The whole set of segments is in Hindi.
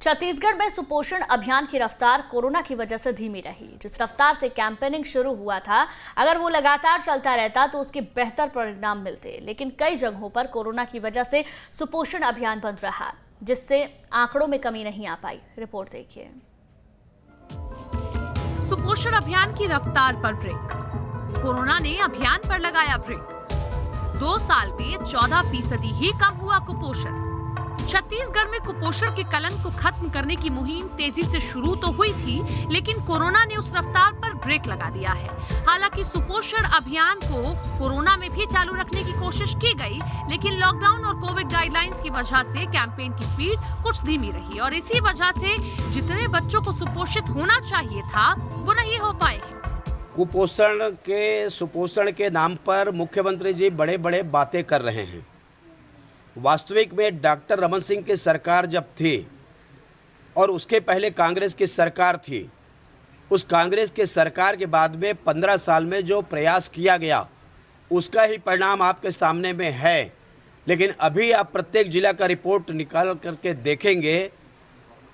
छत्तीसगढ़ में सुपोषण अभियान की रफ्तार कोरोना की वजह से धीमी रही। जिस रफ्तार से कैंपेनिंग शुरू हुआ था, अगर वो लगातार चलता रहता तो उसके बेहतर परिणाम मिलते, लेकिन कई जगहों पर कोरोना की वजह से सुपोषण अभियान बंद रहा, जिससे आंकड़ों में कमी नहीं आ पाई। रिपोर्ट देखिए। सुपोषण अभियान की रफ्तार पर ब्रेक। कोरोना ने अभियान पर लगाया ब्रेक। 2 साल में 14% ही कम हुआ कुपोषण। छत्तीसगढ़ में कुपोषण के कलंक को खत्म करने की मुहिम तेजी से शुरू तो हुई थी, लेकिन कोरोना ने उस रफ्तार पर ब्रेक लगा दिया है। हालांकि सुपोषण अभियान को कोरोना में भी चालू रखने की कोशिश की गई, लेकिन लॉकडाउन और कोविड गाइडलाइंस की वजह से कैंपेन की स्पीड कुछ धीमी रही और इसी वजह से जितने बच्चों को सुपोषित होना चाहिए था, वो नहीं हो पाए। सुपोषण के नाम पर मुख्यमंत्री जी बड़े बड़े बातें कर रहे हैं। वास्तविक में डॉक्टर रमन सिंह की सरकार जब थी और उसके पहले कांग्रेस की सरकार थी, उस कांग्रेस के सरकार के बाद में 15 साल में जो प्रयास किया गया उसका ही परिणाम आपके सामने में है। लेकिन अभी आप प्रत्येक जिला का रिपोर्ट निकाल करके देखेंगे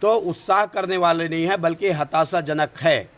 तो उत्साह करने वाले नहीं है, बल्कि हताशाजनक है।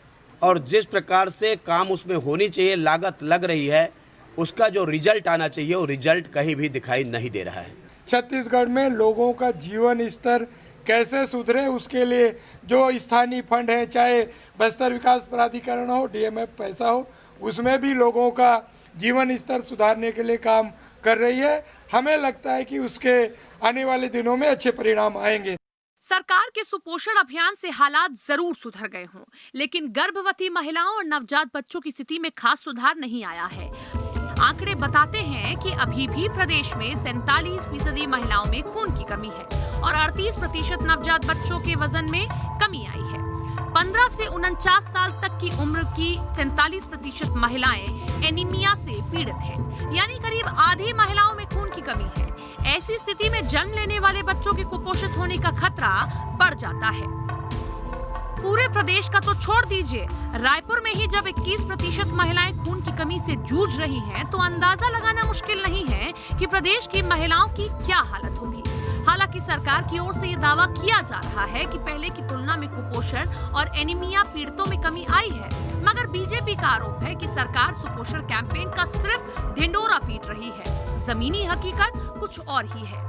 और जिस प्रकार से काम उसमें होनी चाहिए, लागत लग रही है, उसका जो रिजल्ट आना चाहिए वो रिजल्ट कहीं भी दिखाई नहीं दे रहा है। छत्तीसगढ़ में लोगों का जीवन स्तर कैसे सुधरे, उसके लिए जो स्थानीय फंड है, चाहे बस्तर विकास प्राधिकरण हो, डीएमएफ पैसा हो, उसमें भी लोगों का जीवन स्तर सुधारने के लिए काम कर रही है। हमें लगता है कि उसके आने वाले दिनों में अच्छे परिणाम आएंगे। सरकार के सुपोषण अभियान से हालात जरूर सुधर गए हों, लेकिन गर्भवती महिलाओं और नवजात बच्चों की स्थिति में खास सुधार नहीं आया है। आंकड़े बताते हैं कि अभी भी प्रदेश में 47% महिलाओं में खून की कमी है और 38% नवजात बच्चों के वजन में कमी आई है। 15 से 49 साल तक की उम्र की 47% महिलाएं एनीमिया से पीड़ित हैं, यानी करीब आधी महिलाओं में खून की कमी है। ऐसी स्थिति में जन्म लेने वाले बच्चों के कुपोषित होने का खतरा बढ़ जाता है। पूरे प्रदेश का तो छोड़ दीजिए, रायपुर में ही जब 21% महिलाएं खून की कमी से जूझ रही हैं, तो अंदाजा लगाना मुश्किल नहीं है कि प्रदेश की महिलाओं की क्या हालत होगी। हालांकि सरकार की ओर से ये दावा किया जा रहा है कि पहले की तुलना में कुपोषण और एनीमिया पीड़ितों में कमी आई है, मगर बीजेपी का आरोप है कि सरकार सुपोषण कैंपेन का सिर्फ ढिंडोरा पीट रही है। जमीनी हकीकत कुछ और ही है।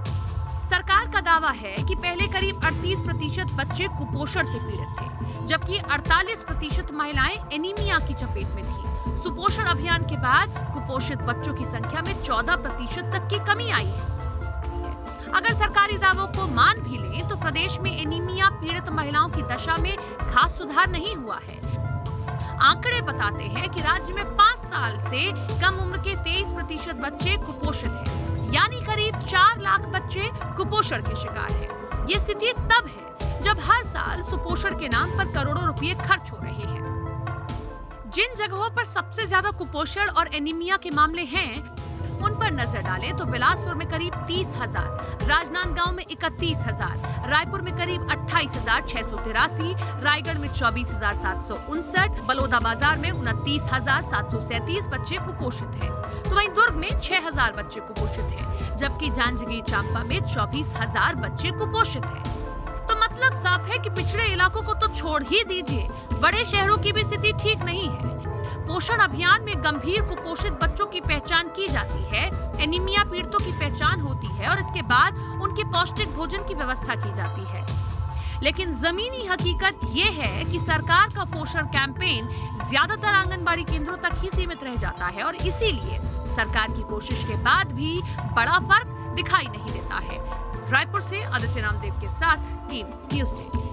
सरकार का दावा है कि पहले करीब 38% बच्चे कुपोषण से पीड़ित थे, जबकि 48% महिलाएं एनीमिया की चपेट में थी। सुपोषण अभियान के बाद कुपोषित बच्चों की संख्या में 14% तक की कमी आई है। अगर सरकारी दावों को मान भी लें तो प्रदेश में एनीमिया पीड़ित महिलाओं की दशा में खास सुधार नहीं हुआ है। आंकड़े बताते हैं कि राज्य में 5 साल से कम उम्र के 23% बच्चे कुपोषित हैं, यानी करीब 4 लाख बच्चे कुपोषण के शिकार हैं। ये स्थिति तब है जब हर साल सुपोषण के नाम पर करोड़ों रुपए खर्च हो रहे हैं। जिन जगहों पर सबसे ज्यादा कुपोषण और एनीमिया के मामले हैं, उन पर नजर डालें तो बिलासपुर में करीब 30,000, राजनांदगांव में 31,000, रायपुर में करीब 28,683, रायगढ़ में 24,759, बलौदाबाजार में 29,737 बच्चे कुपोषित हैं। तो वहीं दुर्ग में 6,000 बच्चे कुपोषित हैं, जबकि जांजगीर चांपा में 24,000 बच्चे कुपोषित हैं। तो मतलब साफ है कि पिछड़े इलाकों को तो छोड़ ही दीजिए, बड़े शहरों की भी स्थिति ठीक नहीं है। पोषण अभियान में गंभीर कुपोषित बच्चों की पहचान की जाती है, एनीमिया पीड़ितों की पहचान होती है और इसके बाद उनके पौष्टिक भोजन की व्यवस्था की जाती है। लेकिन जमीनी हकीकत ये है कि सरकार का पोषण कैंपेन ज्यादातर आंगनबाड़ी केंद्रों तक ही सीमित रह जाता है और इसीलिए सरकार की कोशिश के बाद भी बड़ा फर्क दिखाई नहीं देता है। रायपुर से आदित्य नामदेव के साथ टीम न्यूज़ 10।